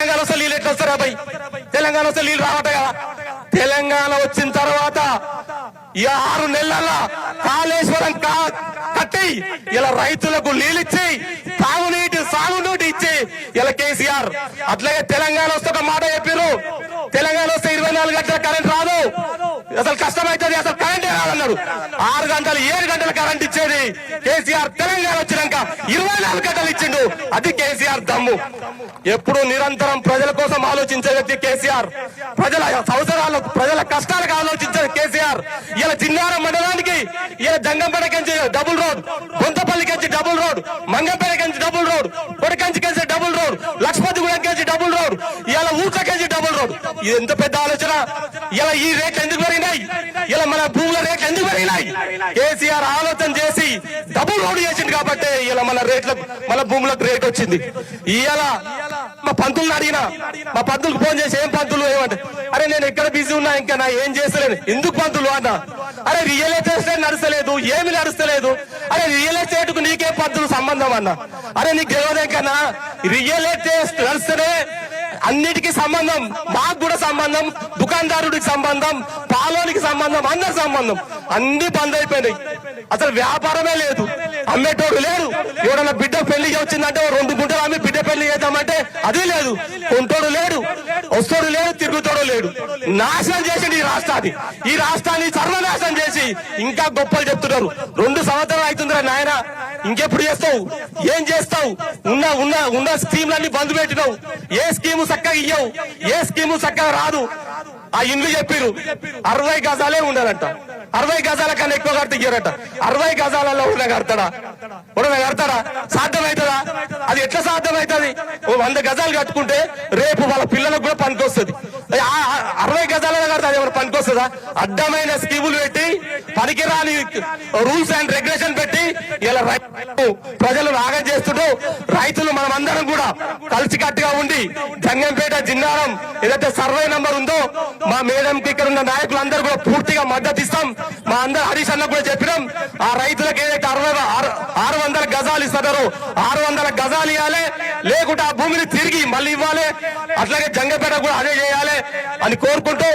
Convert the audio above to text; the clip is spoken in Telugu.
తెలంగాణ వస్తే నీళ్ళు ఎట్లా వస్తారా భయ్? తెలంగాణ వస్తే నీళ్ళు రావట కదా. తెలంగాణ వచ్చిన తర్వాత ఈ 6 నెలల కాళేశ్వరం కట్టి ఇలా రైతులకు నీళ్ళు ఇచ్చి తాగునీటి సాగునీటి ఇచ్చి ఇలా కేసీఆర్. అట్లాగే తెలంగాణ వస్తే ఒక మాట చెప్పారు, తెలంగాణ వస్తే 24 గంటల కరెంట్ రాదు, అసలు కష్టమైతుంది, అసలు కరెంటే రాదన్నారు. 6 గంటలు 7 గంటల కరెంట్ ఇచ్చేది కేసీఆర్. తెలంగాణ వచ్చినాక 24 గంటలు ఇచ్చిండు. అది కేసీఆర్ దమ్ము. ఎప్పుడు నిరంతరం ప్రజల కోసం ఆలోచించే వ్యక్తి కేసీఆర్. ప్రజల అవసరాలు, ప్రజల కష్టాలకు ఆలోచించేది కేసీఆర్. ఇలా జిన్నారం మండలానికి ఇలా జంగంపేటకించి డబుల్ రోడ్, బొంతపల్లికించి డబుల్ రోడ్, మంగంపేటకించి డబుల్ రోడ్, కొడకంచికించి డబుల్ రోడ్, లక్ష్మణ్గూడెంకించి డబుల్ రోడ్, ఇలా ఊచకించి డబుల్ రోడ్. ఇది ఎంత పెద్ద ఆలోచన. ఇలా ఈ రేట్లు ఎందుకు పెరిగినాయి? ఇలా మన భూముల రేట్లు ఎందుకు పెరిగినాయి? కేసీఆర్ ఆలోచన చేసి డబుల్ రోడ్ చేసింది కాబట్టి ఇలా మన భూములకు రేట్ వచ్చింది. ఇలా మా పంతులను అడిగినా, మా పంతులకు ఫోన్ చేసి ఏం పంతులు ఏమంటే, అరే నేను ఎక్కడ బిజీ ఉన్నా, ఇంకా నా ఏం చేస్తలేను. ఎందుకు పంతులు అన్నా? అరే రియల్ ఎస్టేట్ నడుస్తలేదు, ఏమి నడుస్తలేదు. అరే రియల్ ఎస్టేట్ కు నీకే పంతులు సంబంధం అన్నా? అరే నీకు తెలియదే కన్నా, రియల్ ఎస్టేట్ నడుస్తేనే అన్నిటికీ సంబంధం, మాకు కూడా సంబంధం, దుకాణదారుడికి సంబంధం, పాలోనికి సంబంధం, అందరి సంబంధం. అన్ని బంద్ అయిపోయినాయి. అసలు వ్యాపారమే లేదు, అమ్మేటోడు లేడు. ఎవడన్నా బిడ్డ పెళ్లి వచ్చిందంటే 2 గుంటలు అమ్మి బిడ్డ పెళ్లి చేద్దామంటే అది లేదు. కొంటోడు లేడు, వస్తోడు లేడు, తిరుగుతోడు లేడు. నాశనం చేసింది ఈ రాష్ట్రాన్ని సర్వనాశనం చేసి ఇంకా గొప్పలు చెప్తున్నారు. 2 సంవత్సరాలు అవుతుందిరా నాయన, ఇంకెప్పుడు చేస్తావు? ఏం చేస్తావు? ఉన్న స్కీమ్లన్నీ బంద్ పెట్టినావు. ఏ స్కీము చక్కగా ఇయ్యవు, ఏ స్కీము చక్కగా రాదు. ఆ ఇండ్లు చెప్పిరు 60 గజాలే ఉండాలంట. 60 గజాల కన్నా ఎక్కువ కడితే ఇయ్యారట. 60 గజాలలో ఉన్న కడతాడా? సాధ్యమవుతుందా? అది ఎట్లా సాధ్యమవుతుంది? 100 గజాలు కట్టుకుంటే రేపు వాళ్ళ పిల్లలకు కూడా పనికొస్తుంది. 60 గజాలలో కడతా ఎవరు పనికొస్తుందా? అడ్డమైన స్కీములు పెట్టి, పనికిరాని రూల్స్ అండ్ రెగ్యులేషన్ పెట్టి ఇలా ప్రజలు రాగం చేస్తుంటూ, రైతులు మనం అందరం కూడా కలిసికట్టుగా ఉండి జంగంపేట జిన్నారం ఏదైతే సర్వే నంబర్ ఉందో మా మేడంకి ఇక్కడ ఉన్న నాయకులందరూ కూడా పూర్తిగా మద్దతు ఇస్తాం. మా అందరు హరీష్ అన్న కూడా చెప్పినాం, ఆ రైతులకు ఏదైతే 600 గజాలు ఇస్తున్నారో 600 గజాలు ఇవ్వాలి, లేకుంటే ఆ భూమిని తిరిగి మళ్ళీ ఇవ్వాలి. అట్లాగే జంగంపేట కూడా అదే చేయాలి అని కోరుకుంటూ